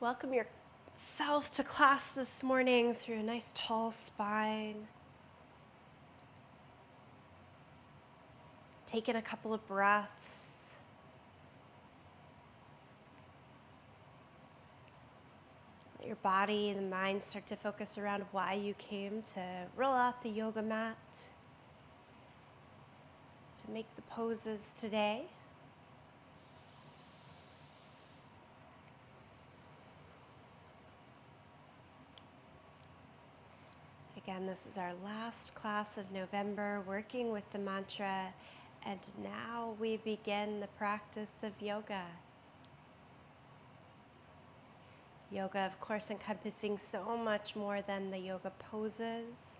Welcome yourself to class this morning through a nice tall spine. Take in a couple of breaths. Let your body and the mind start to focus around why you came to roll out the yoga mat, to make the poses today. Again, this is our last class of November, working with the mantra, and now we begin the practice of yoga. Yoga, of course, encompassing so much more than the yoga poses.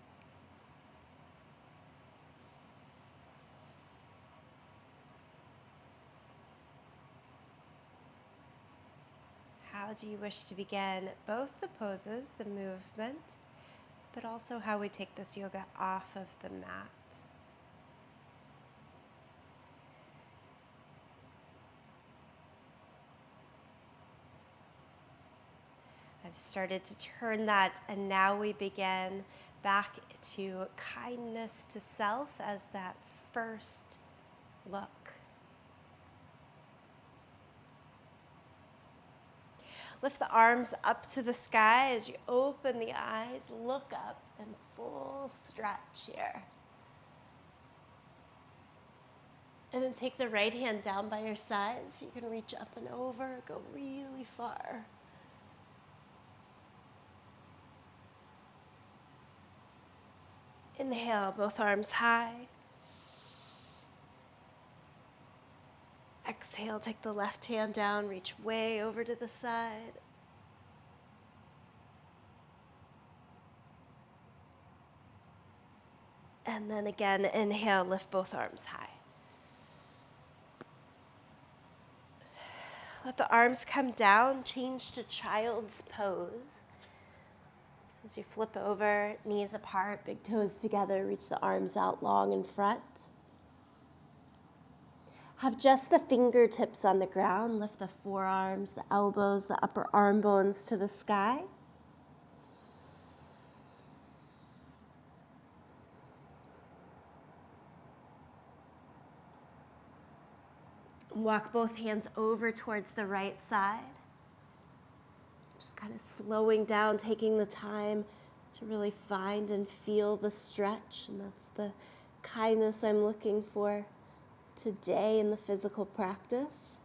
How do you wish to begin both the poses, the movement, but also how we take this yoga off of the mat? I've started to turn that, and now we begin back to kindness to self as that first look. Lift the arms up to the sky as you open the eyes, look up, and full stretch here. And then take the right hand down by your side so you can reach up and over, go really far. Inhale, both arms high. Exhale, take the left hand down, reach way over to the side. And then again, inhale, lift both arms high. Let the arms come down, change to child's pose. As you flip over, knees apart, big toes together, reach the arms out long in front. Have just the fingertips on the ground. Lift the forearms, the elbows, the upper arm bones to the sky. Walk both hands over towards the right side. Just kind of slowing down, taking the time to really find and feel the stretch. And that's the kindness I'm looking for today in the physical practice.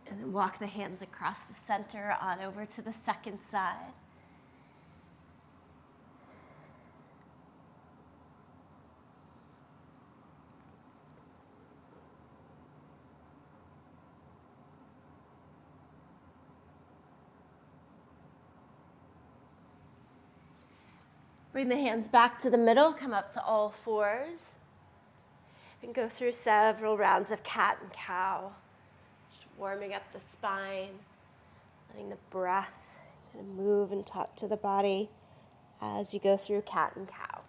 And then walk the hands across the center on over to the second side. Bring the hands back to the middle, come up to all fours, and go through several rounds of cat and cow. Just warming up the spine, letting the breath kind of move and talk to the body as you go through cat and cow.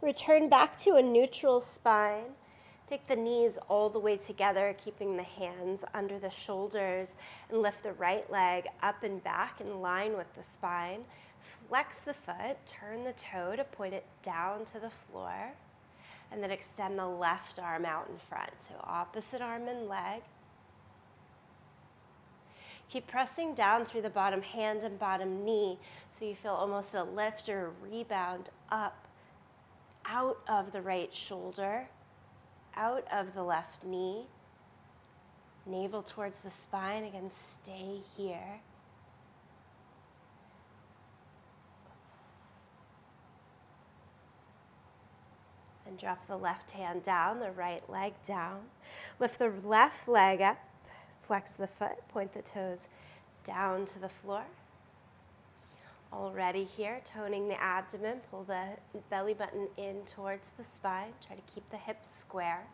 Return back to a neutral spine. Take the knees all the way together, keeping the hands under the shoulders, and lift the right leg up and back in line with the spine. Flex the foot, turn the toe to point it down to the floor, and then extend the left arm out in front. So opposite arm and leg. Keep pressing down through the bottom hand and bottom knee so you feel almost a lift or a rebound up out of the right shoulder, out of the left knee, navel towards the spine. Again, stay here. And drop the left hand down, the right leg down. Lift the left leg up, flex the foot, point the toes down to the floor. Already here, toning the abdomen, pull the belly button in towards the spine. Try to keep the hips square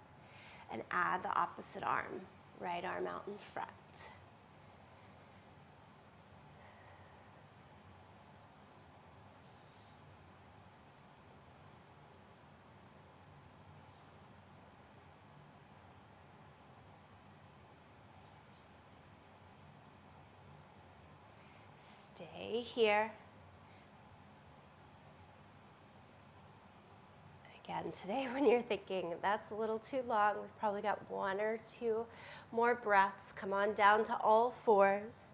and add the opposite arm, right arm out in front. Stay here. Again, today when you're thinking that's a little too long, we've probably got 1 or 2 more breaths. Come on down to all fours.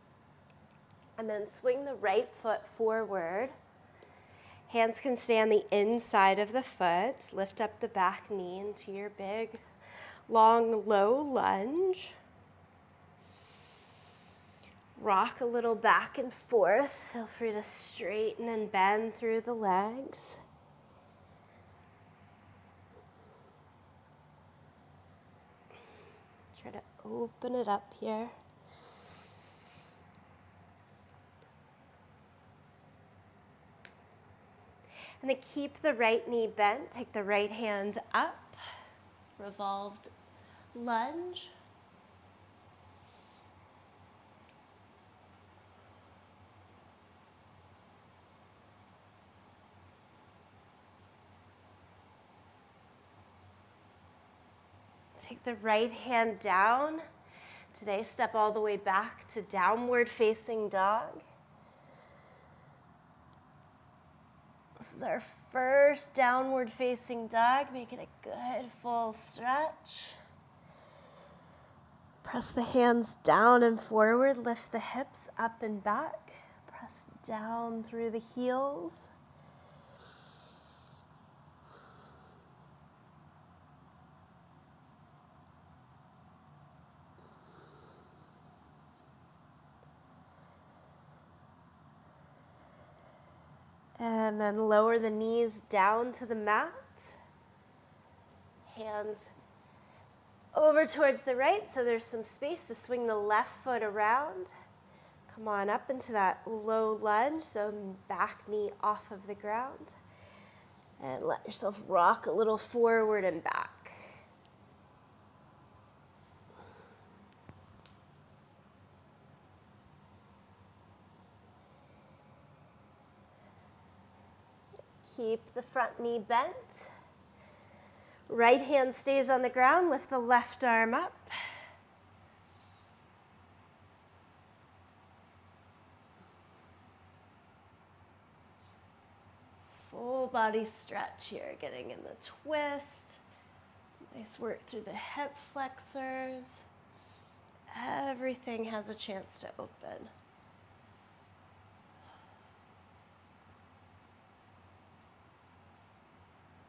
And then swing the right foot forward. Hands can stay on the inside of the foot. Lift up the back knee into your big, long, low lunge. Rock a little back and forth. Feel free to straighten and bend through the legs. Try to open it up here. And then keep the right knee bent. Take the right hand up. Revolved lunge. Take the right hand down. Today, step all the way back to downward facing dog. This is our first downward facing dog. Make it a good full stretch. Press the hands down and forward. Lift the hips up and back. Press down through the heels. And then lower the knees down to the mat. Hands over towards the right, so there's some space to swing the left foot around. Come on up into that low lunge, so back knee off of the ground. And let yourself rock a little forward and back. Keep the front knee bent. Right hand stays on the ground. Lift the left arm up. Full body stretch here, getting in the twist. Nice work through the hip flexors. Everything has a chance to open.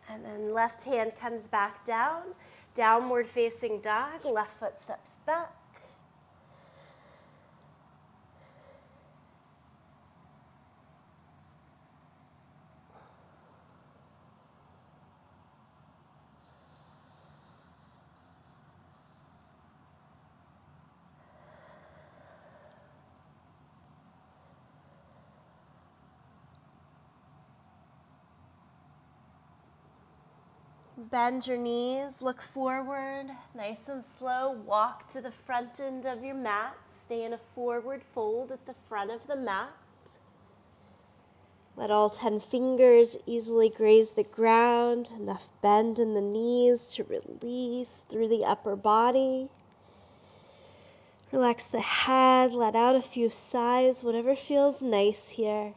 And then left hand comes back down, downward facing dog, left foot steps back. Bend your knees, look forward, nice and slow. Walk to the front end of your mat. Stay in a forward fold at the front of the mat. Let all 10 fingers easily graze the ground. Enough bend in the knees to release through the upper body. Relax the head, let out a few sighs, whatever feels nice here.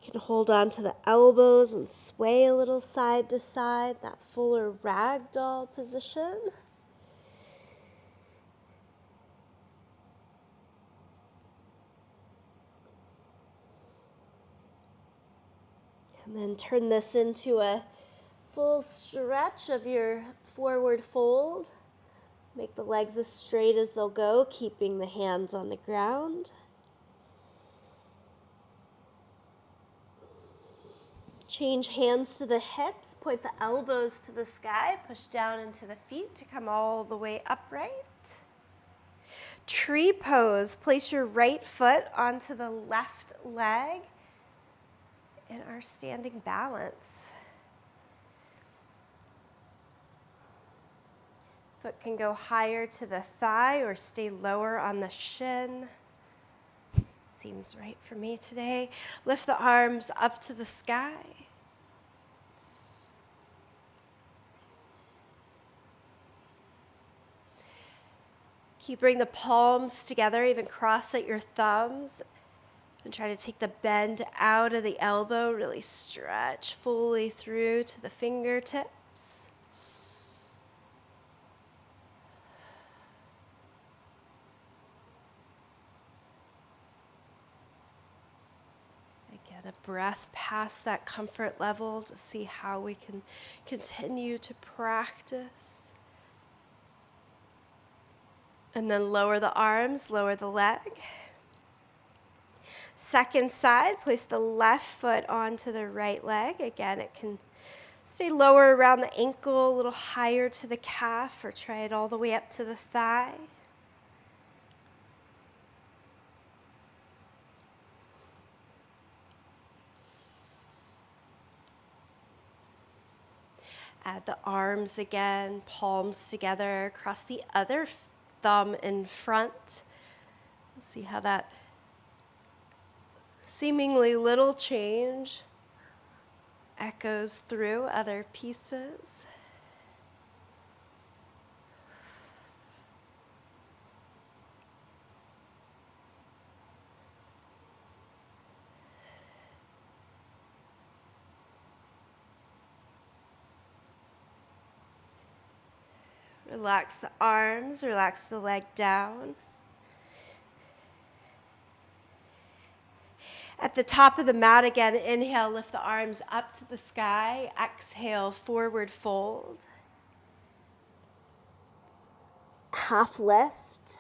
You can hold on to the elbows and sway a little side to side, that fuller ragdoll position. And then turn this into a full stretch of your forward fold. Make the legs as straight as they'll go, keeping the hands on the ground. Change hands to the hips, point the elbows to the sky, push down into the feet to come all the way upright. Tree pose, place your right foot onto the left leg in our standing balance. Foot can go higher to the thigh or stay lower on the shin. Seems right for me today. Lift the arms up to the sky. Bring the palms together, even cross at your thumbs. And try to take the bend out of the elbow, really stretch fully through to the fingertips. Again, a breath past that comfort level to see how we can continue to practice. And then lower the arms, lower the leg. Second side, place the left foot onto the right leg. Again, it can stay lower around the ankle, a little higher to the calf, or try it all the way up to the thigh. Add the arms again, palms together, across the other thumb in front. See how that seemingly little change echoes through other pieces. Relax the arms, relax the leg down. At the top of the mat again, inhale, lift the arms up to the sky. Exhale, forward fold. Half lift.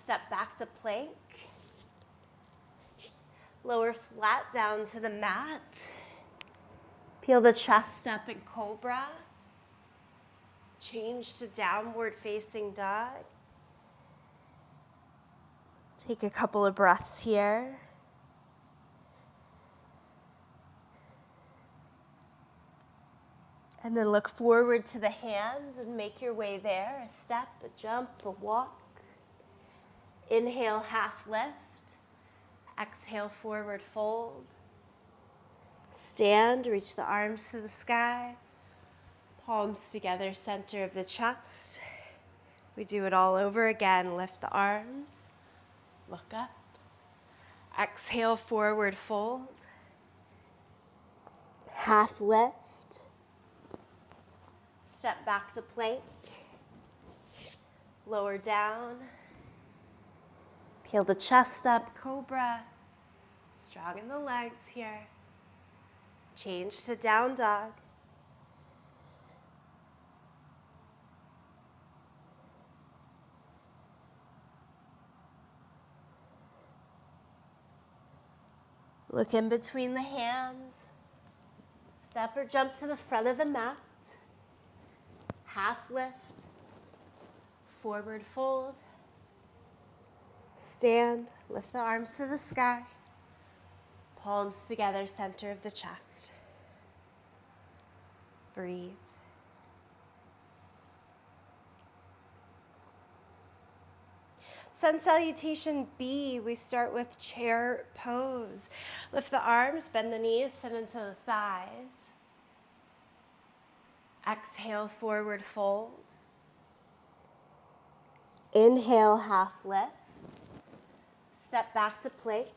Step back to plank. Lower flat down to the mat. Peel the chest up in cobra. Change to downward facing dog. Take a couple of breaths here. And then look forward to the hands and make your way there. A step, a jump, a walk. Inhale, half lift. Exhale, forward fold. Stand, reach the arms to the sky. Palms together, center of the chest. We do it all over again. Lift the arms. Look up. Exhale, forward fold. Half lift. Step back to plank. Lower down. Peel the chest up, cobra. Strong in the legs here. Change to down dog. Look in between the hands. Step or jump to the front of the mat. Half lift. Forward fold. Stand. Lift the arms to the sky. Palms together, center of the chest. Breathe. Sun Salutation B, we start with chair pose. Lift the arms, bend the knees, sit into the thighs. Exhale, forward fold. Inhale, half lift. Step back to plank.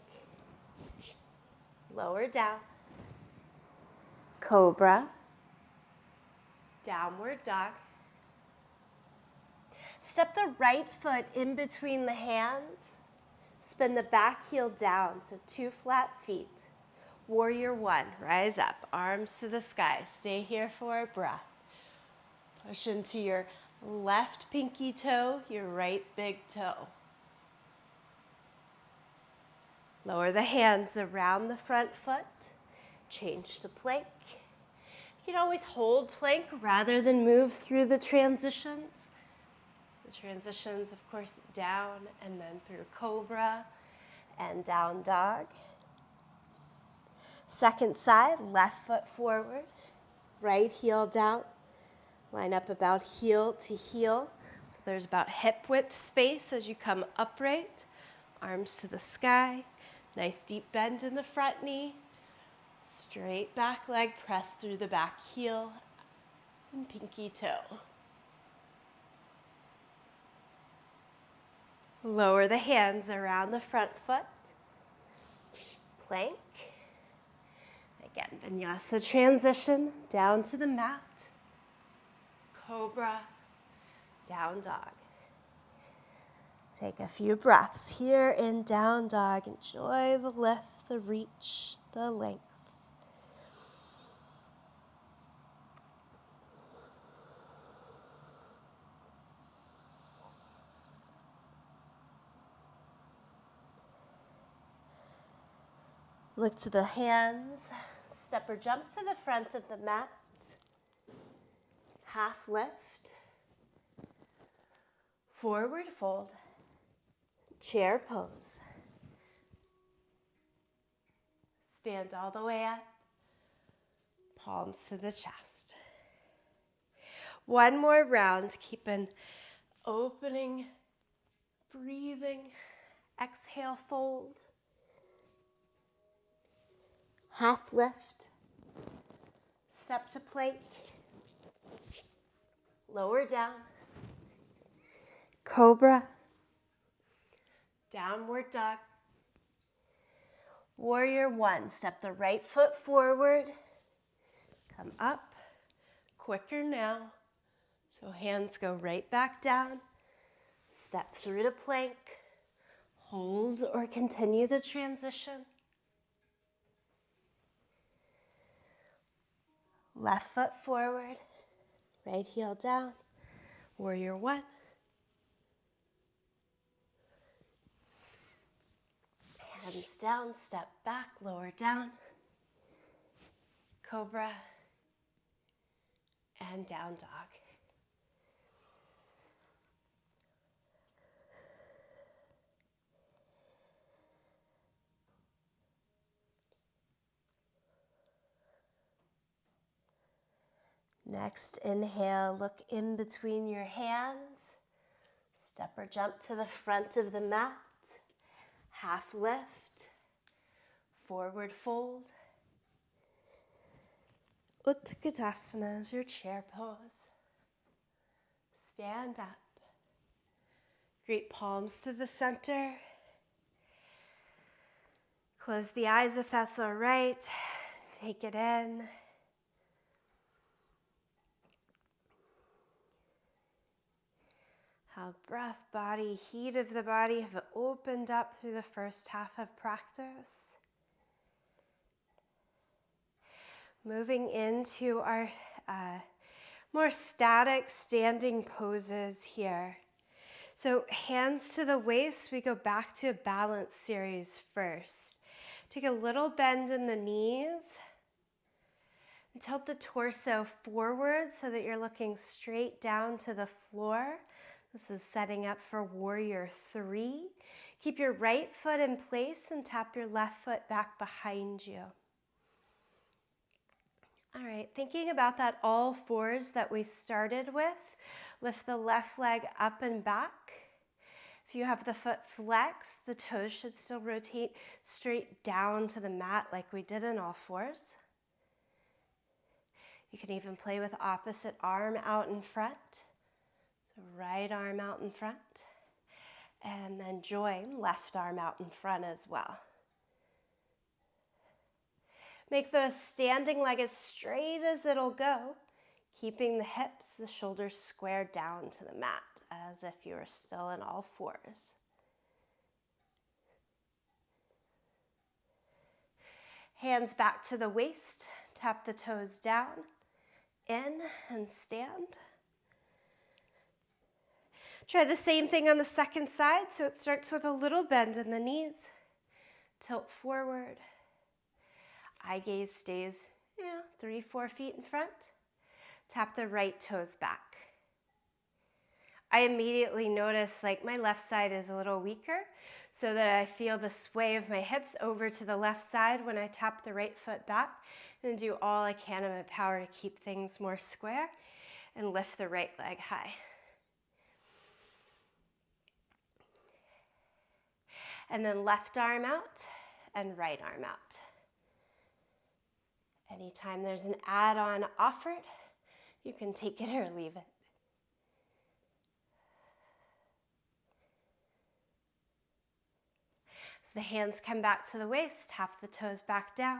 Lower down. Cobra. Downward dog. Step the right foot in between the hands. Spin the back heel down, so 2 flat feet. Warrior 1, rise up, arms to the sky. Stay here for a breath. Push into your left pinky toe, your right big toe. Lower the hands around the front foot. Change to plank. You can always hold plank rather than move through the transitions. The transitions, of course, down and then through cobra and down dog. Second side, left foot forward, right heel down. Line up about heel to heel. So there's about hip width space as you come upright. Arms to the sky. Nice deep bend in the front knee. Straight back leg, press through the back heel and pinky toe. Lower the hands around the front foot. Plank. Again, vinyasa transition down to the mat. Cobra, down dog. Take a few breaths here in down dog. Enjoy the lift, the reach, the length. Look to the hands. Step or jump to the front of the mat. Half lift. Forward fold. Chair pose. Stand all the way up. Palms to the chest. One more round. Keep an opening, breathing. Exhale, fold. Half lift. Step to plank. Lower down. Cobra. Downward dog. Warrior one. Step the right foot forward. Come up. Quicker now. So hands go right back down. Step through to plank. Hold or continue the transition. Left foot forward. Right heel down. Warrior one. Hands down, step back, lower down. Cobra. And down dog. Next, inhale, look in between your hands. Step or jump to the front of the mat. Half lift. Forward fold. Utkatasana is your chair pose. Stand up. Great palms to the center. Close the eyes if that's all right. Take it in. How breath, body, heat of the body have opened up through the first half of practice. Moving into our more static standing poses here. So hands to the waist, we go back to a balance series first. Take a little bend in the knees. And tilt the torso forward so that you're looking straight down to the floor. This is setting up for warrior three. Keep your right foot in place and tap your left foot back behind you. All right, thinking about that all fours that we started with, lift the left leg up and back. If you have the foot flexed, the toes should still rotate straight down to the mat like we did in all fours. You can even play with opposite arm out in front. So right arm out in front. And then join left arm out in front as well. Make the standing leg as straight as it'll go, keeping the hips, the shoulders squared down to the mat as if you were still in all fours. Hands back to the waist, tap the toes down, in and stand. Try the same thing on the second side, so it starts with a little bend in the knees. Tilt forward. Eye gaze stays 3-4 feet in front. Tap the right toes back. I immediately notice like my left side is a little weaker, so that I feel the sway of my hips over to the left side when I tap the right foot back, and do all I can in my power to keep things more square and lift the right leg high. And then left arm out and right arm out. Anytime there's an add-on offered, you can take it or leave it. So the hands come back to the waist, tap the toes back down,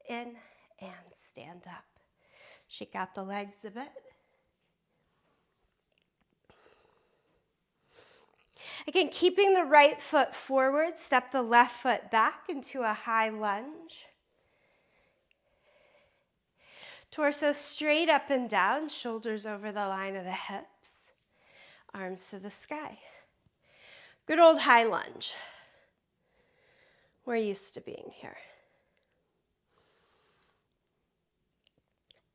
in and stand up. Shake out the legs a bit. Again, keeping the right foot forward, step the left foot back into a high lunge. Torso straight up and down, shoulders over the line of the hips, arms to the sky. Good old high lunge. We're used to being here.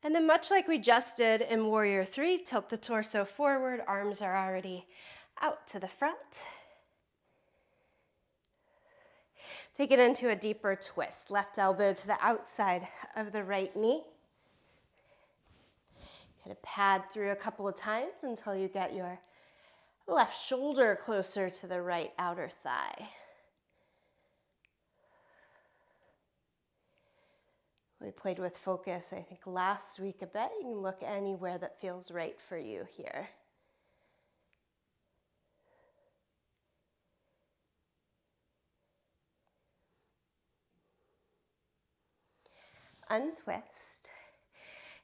And then much like we just did in Warrior 3, tilt the torso forward, arms are already out to the front. Take it into a deeper twist. Left elbow to the outside of the right knee. Kind of pad through a couple of times until you get your left shoulder closer to the right outer thigh. We played with focus, I think, last week a bit. You can look anywhere that feels right for you here. Untwist.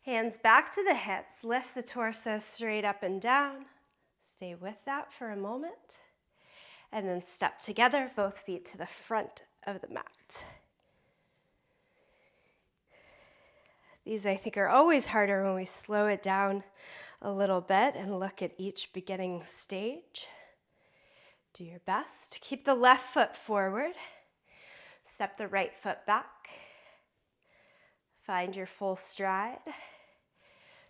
Hands back to the hips. Lift the torso straight up and down. Stay with that for a moment. And then step together, both feet to the front of the mat. These, I think, are always harder when we slow it down a little bit and look at each beginning stage. Do your best. Keep the left foot forward. Step the right foot back. Find your full stride.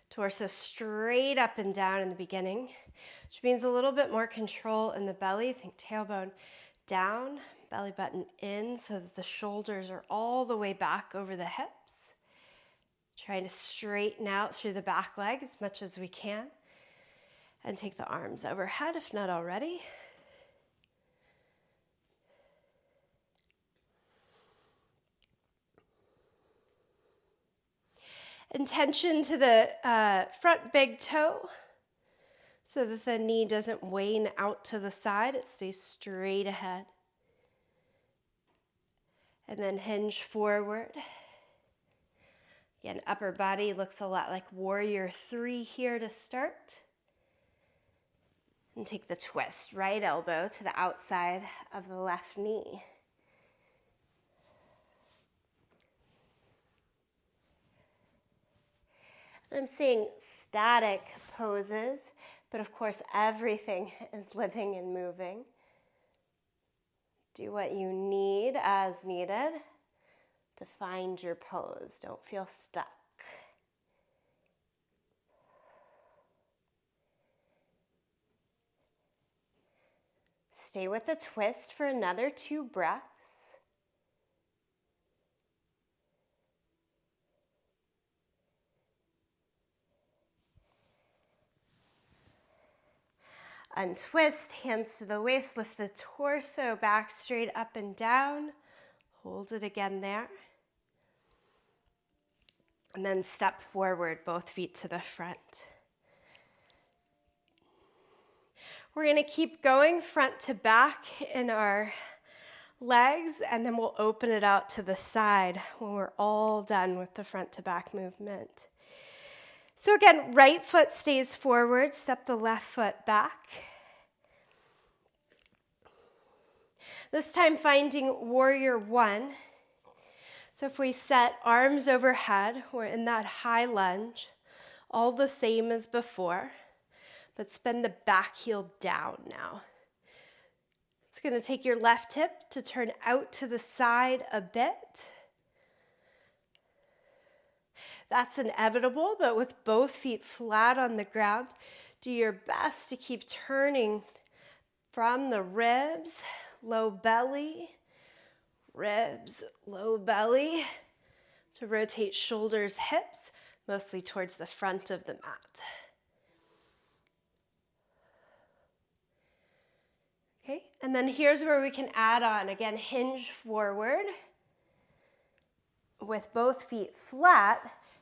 Torso straight up and down in the beginning, which means a little bit more control in the belly. Think tailbone down, belly button in, so that the shoulders are all the way back over the hips. Trying to straighten out through the back leg as much as we can. And take the arms overhead if not already. Intention to the front big toe so that the knee doesn't wane out to the side. It stays straight ahead. And then hinge forward. Again, upper body looks a lot like Warrior 3 here to start. And take the twist. Right elbow to the outside of the left knee. I'm seeing static poses, but of course everything is living and moving. Do what you need as needed to find your pose. Don't feel stuck. Stay with the twist for another 2 breaths. Untwist, hands to the waist, lift the torso back straight up and down. Hold it again there. And then step forward, both feet to the front. We're going to keep going front to back in our legs, and then we'll open it out to the side when we're all done with the front to back movement. So again, right foot stays forward, step the left foot back. This time finding Warrior 1. So if we set arms overhead, we're in that high lunge, all the same as before, but spin the back heel down now. It's going to take your left hip to turn out to the side a bit. That's inevitable, but with both feet flat on the ground, do your best to keep turning from the ribs, low belly, ribs, low belly, to rotate shoulders, hips, mostly towards the front of the mat. Okay, and then here's where we can add on. Again, hinge forward with both feet flat.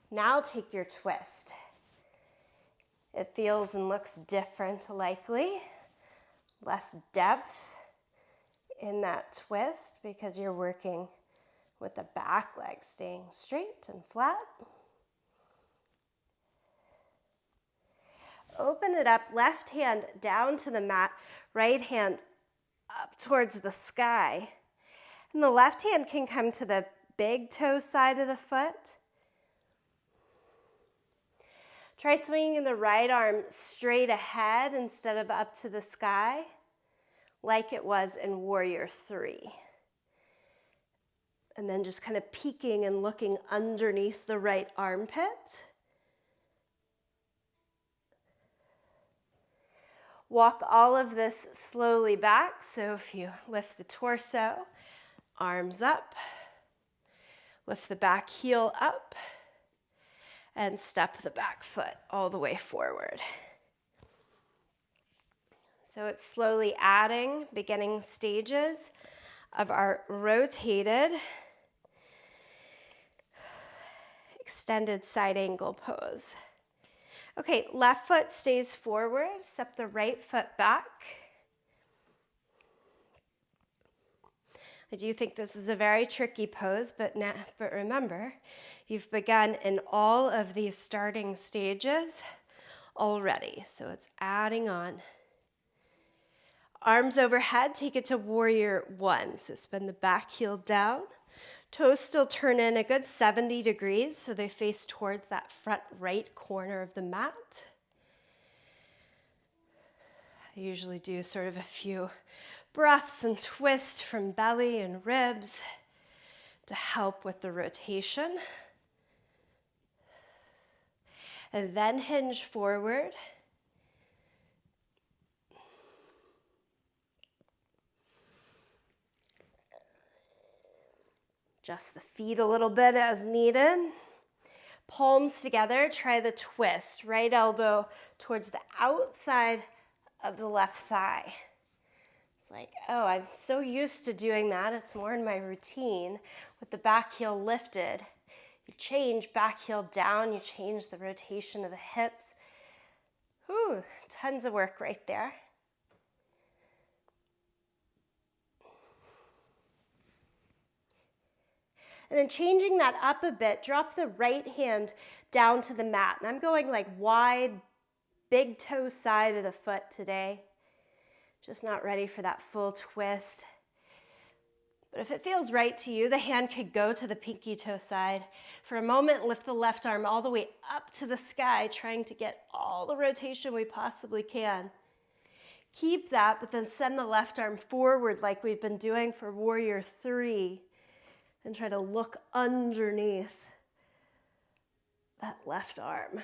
Now take your twist. It feels and looks different, likely. Less depth in that twist because you're working with the back leg staying straight and flat. Open it up, left hand down to the mat, right hand up towards the sky. And the left hand can come to the big toe side of the foot. Try swinging the right arm straight ahead instead of up to the sky, like it was in Warrior 3. And then just kind of peeking and looking underneath the right armpit. Walk all of this slowly back. So if you lift the torso, arms up, lift the back heel up, and step the back foot all the way forward. So it's slowly adding beginning stages of our rotated extended side angle pose. Okay, left foot stays forward, step the right foot back. I do think this is a very tricky pose, but remember, you've begun in all of these starting stages already, so it's adding on. Arms overhead, take it to Warrior 1. So spin the back heel down. Toes still turn in a good 70 degrees, so they face towards that front right corner of the mat. I usually do sort of a few breaths and twists from belly and ribs to help with the rotation. And then hinge forward. Adjust the feet a little bit as needed. Palms together, try the twist. Right elbow towards the outside of the left thigh. It's like, oh, I'm so used to doing that. It's more in my routine with the back heel lifted. You change back heel down, you change the rotation of the hips. Whew, tons of work right there. And then changing that up a bit, drop the right hand down to the mat. And I'm going like wide, big toe side of the foot today. Just not ready for that full twist. But if it feels right to you, the hand could go to the pinky toe side. For a moment, lift the left arm all the way up to the sky, trying to get all the rotation we possibly can. Keep that, but then send the left arm forward like we've been doing for Warrior 3. And try to look underneath that left arm.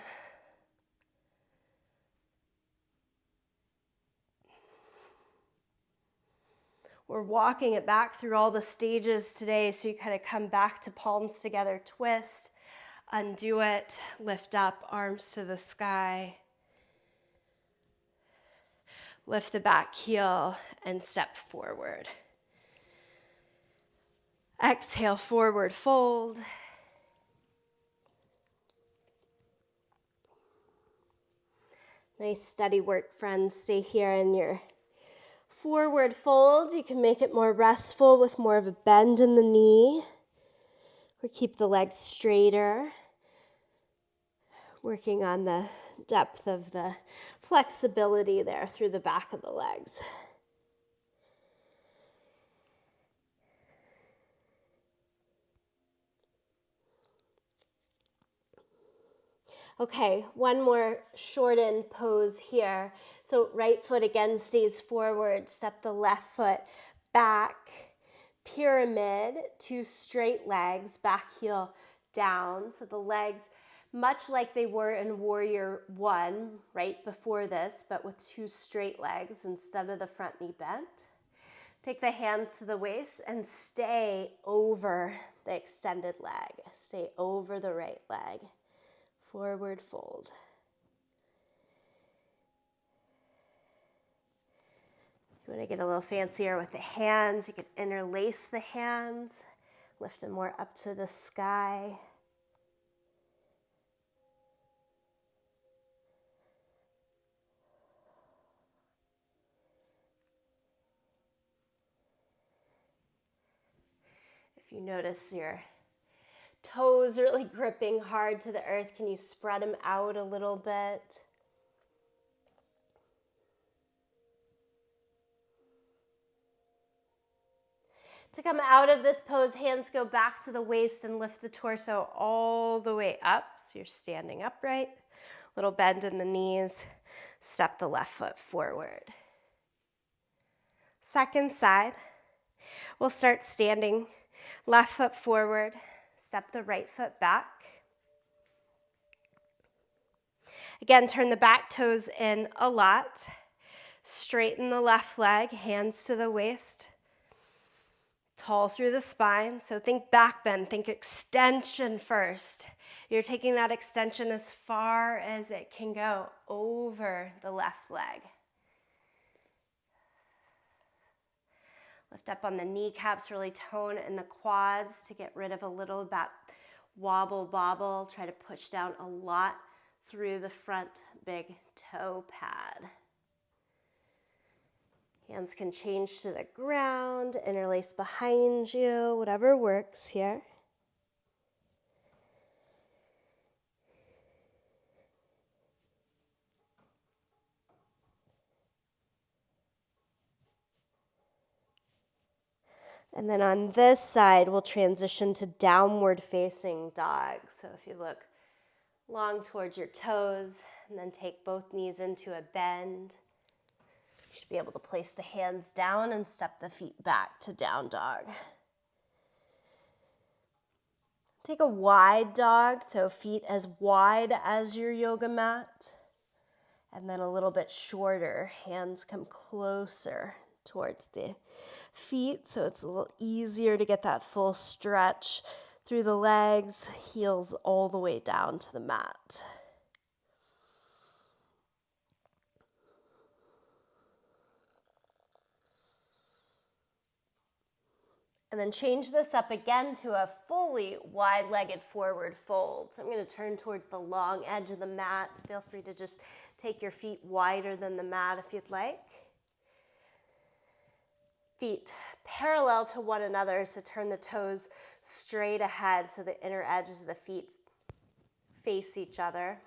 We're walking it back through all the stages today, so you kind of come back to palms together, twist, undo it, lift up, arms to the sky. Lift the back heel and step forward. Exhale, forward fold. Nice steady work, friends. Stay here in your forward fold. You can make it more restful with more of a bend in the knee. Or keep the legs straighter. Working on the depth of the flexibility there through the back of the legs. Okay, one more shortened pose here. So right foot again stays forward, step the left foot back, pyramid, two straight legs, back heel down. So the legs, much like they were in Warrior One, right before this, but with 2 straight legs instead of the front knee bent. Take the hands to the waist and stay over the extended leg. Stay over the right leg. Forward fold. If you want to get a little fancier with the hands, you can interlace the hands, lift them more up to the sky. If you notice your toes really gripping hard to the earth, can you spread them out a little bit? To come out of this pose, hands go back to the waist and lift the torso all the way up. So you're standing upright, little bend in the knees, step the left foot forward. Second side, we'll start standing, left foot forward, step the right foot back. Again, turn the back toes in a lot. Straighten the left leg, hands to the waist. Tall through the spine. So think back bend, think extension first. You're taking that extension as far as it can go over the left leg. Lift up on the kneecaps, really tone in the quads to get rid of a little of that wobble bobble. Try to push down a lot through the front big toe pad. Hands can change to the ground, interlace behind you, whatever works here. And then on this side, we'll transition to downward facing dog. So if you look long towards your toes and then take both knees into a bend, you should be able to place the hands down and step the feet back to down dog. Take a wide dog, so feet as wide as your yoga mat, and then a little bit shorter. Hands come closer towards the feet, so it's a little easier to get that full stretch through the legs, heels all the way down to the mat. And then change this up again to a fully wide-legged forward fold. So I'm going to turn towards the long edge of the mat. Feel free to just take your feet wider than the mat if you'd like. Feet parallel to one another, so turn the toes straight ahead so the inner edges of the feet face each other.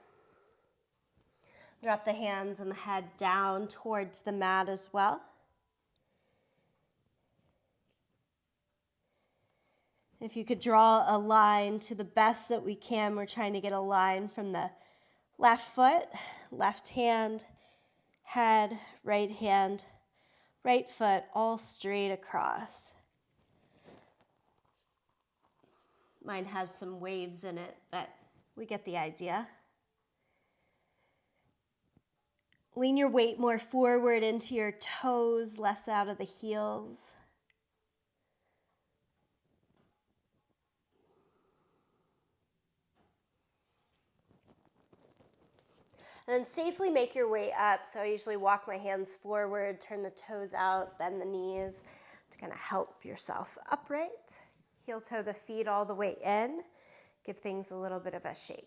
Drop the hands and the head down towards the mat as well. If you could draw a line to the best that we can, we're trying to get a line from the left foot, left hand, head, right foot, all straight across. Mine has some waves in it, but we get the idea. Lean your weight more forward into your toes, less out of the heels. And then safely make your way up. So I usually walk my hands forward, turn the toes out, bend the knees to kind of help yourself upright. Heel toe the feet all the way in. Give things a little bit of a shake.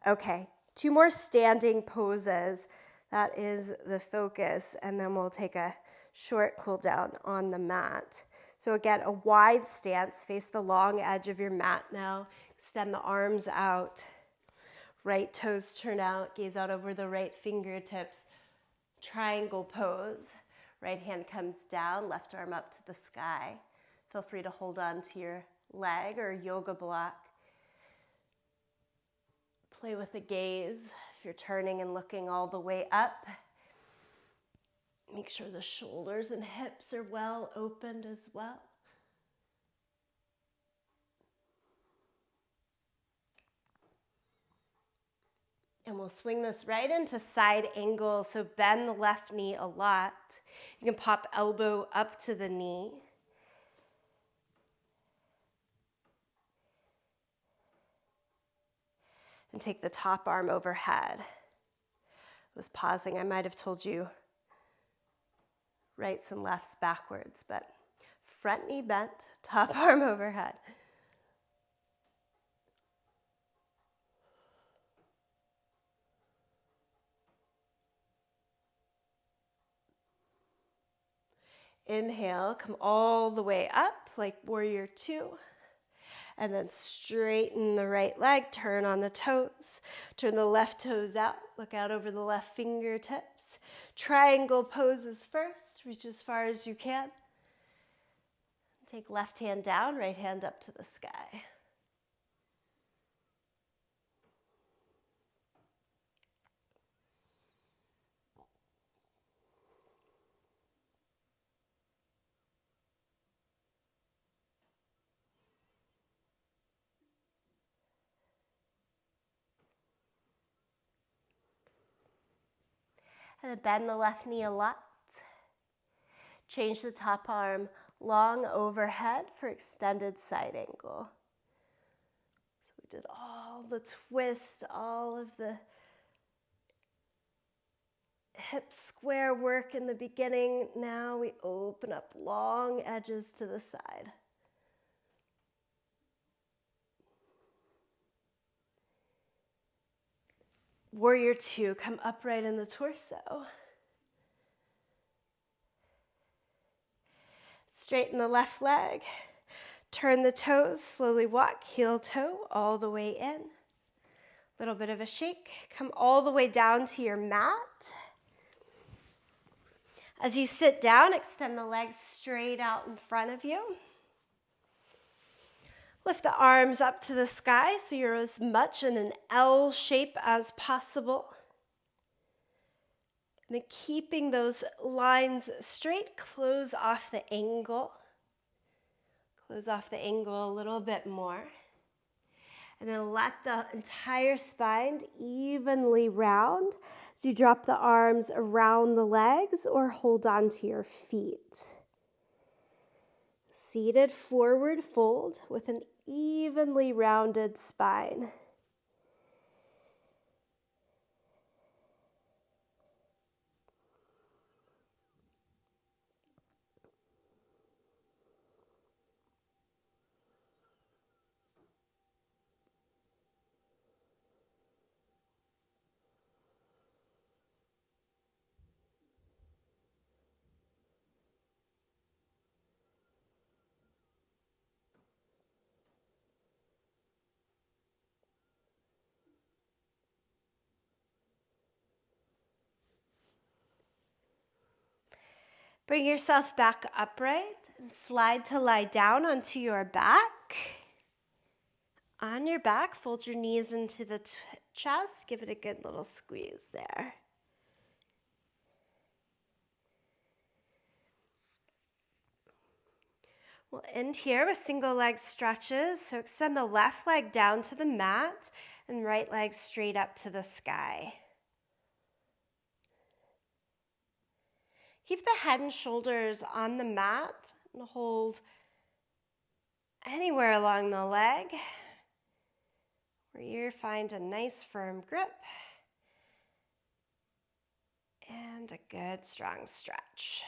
Okay, 2 more standing poses. That is the focus. And then we'll take a short cool down on the mat. So again, a wide stance. Face the long edge of your mat now. Extend the arms out. Right toes turn out. Gaze out over the right fingertips. Triangle pose. Right hand comes down. Left arm up to the sky. Feel free to hold on to your leg or yoga block. Play with the gaze. If you're turning and looking all the way up, make sure the shoulders and hips are well opened as well. And we'll swing this right into side angle, so bend the left knee a lot. You can pop elbow up to the knee. And take the top arm overhead. I was pausing, I might have told you rights and lefts backwards, but front knee bent, top arm overhead. Inhale, come all the way up like warrior two. And then straighten the right leg, turn on the toes. Turn the left toes out, look out over the left fingertips. Triangle poses first, reach as far as you can. Take left hand down, right hand up to the sky. And then bend the left knee a lot. Change the top arm long overhead for extended side angle. So we did all the twist, all of the hip square work in the beginning. Now we open up long edges to the side. Warrior two, come upright in the torso. Straighten the left leg. Turn the toes, slowly walk heel toe all the way in. Little bit of a shake. Come all the way down to your mat. As you sit down, extend the legs straight out in front of you. Lift the arms up to the sky so you're as much in an L shape as possible. And then keeping those lines straight, close off the angle. Close off the angle a little bit more. And then let the entire spine evenly round as you drop the arms around the legs or hold on to your feet. Seated forward fold with an evenly rounded spine. Bring yourself back upright and slide to lie down onto your back. On your back, fold your knees into the chest. Give it a good little squeeze there. We'll end here with single leg stretches. So extend the left leg down to the mat and right leg straight up to the sky. Keep the head and shoulders on the mat and hold anywhere along the leg where you find a nice firm grip and a good strong stretch.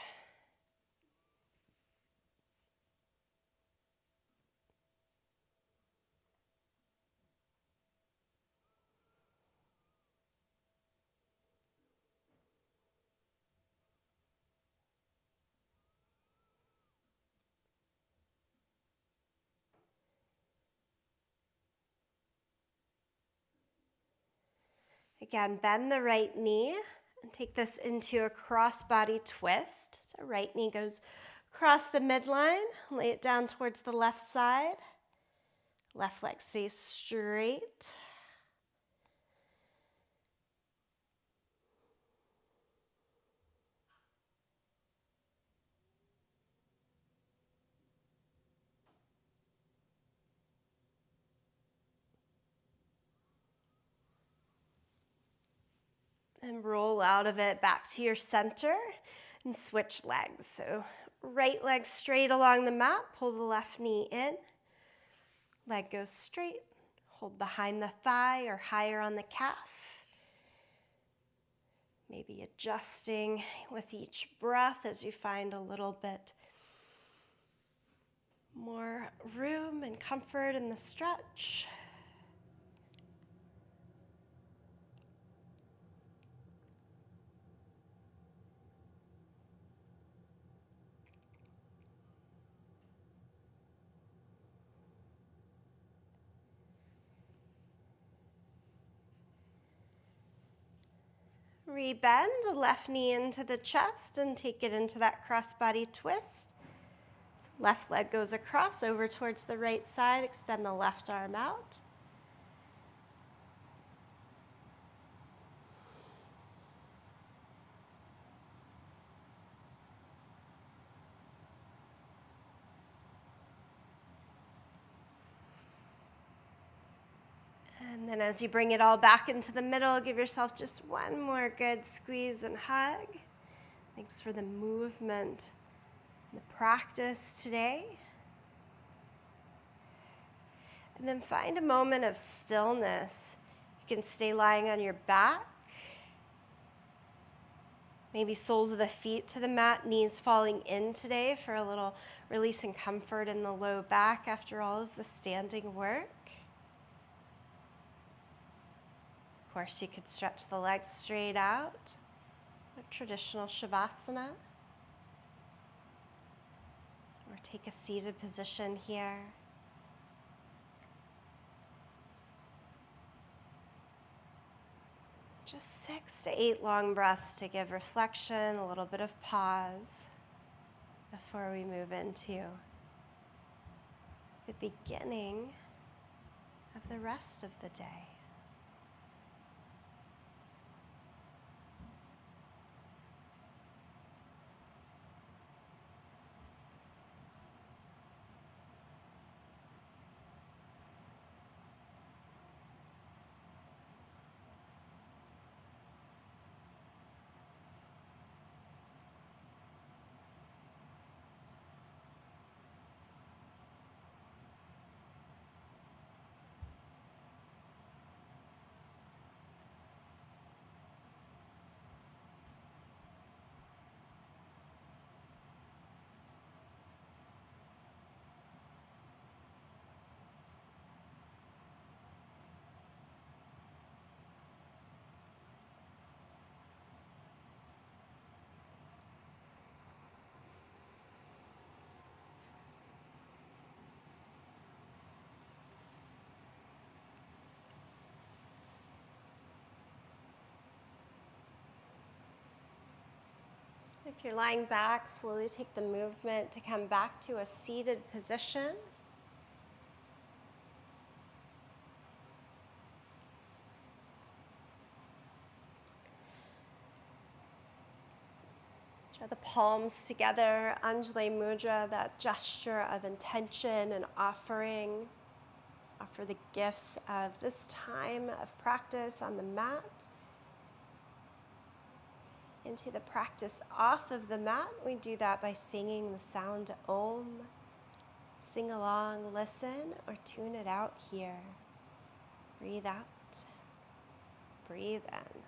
Again, bend the right knee and take this into a cross-body twist. So right knee goes across the midline, lay it down towards the left side. Left leg stays straight. And roll out of it back to your center and switch legs. So right leg straight along the mat, pull the left knee in, leg goes straight, hold behind the thigh or higher on the calf. Maybe adjusting with each breath as you find a little bit more room and comfort in the stretch. Rebend, left knee into the chest and take it into that crossbody twist. So left leg goes across over towards the right side, extend the left arm out. And then as you bring it all back into the middle, give yourself just one more good squeeze and hug. Thanks for the movement, the practice today. And then find a moment of stillness. You can stay lying on your back. Maybe soles of the feet to the mat, knees falling in today for a little release and comfort in the low back after all of the standing work. Of course, you could stretch the legs straight out, a traditional Shavasana, or take a seated position here. Just 6 to 8 long breaths to give reflection, a little bit of pause before we move into the beginning of the rest of the day. If you're lying back, slowly take the movement to come back to a seated position. Draw the palms together, Anjali Mudra, that gesture of intention and offering. Offer the gifts of this time of practice on the mat. Into the practice off of the mat, we do that by singing the sound Om. Sing along, listen, or tune it out here. Breathe out, breathe in.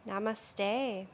Namaste.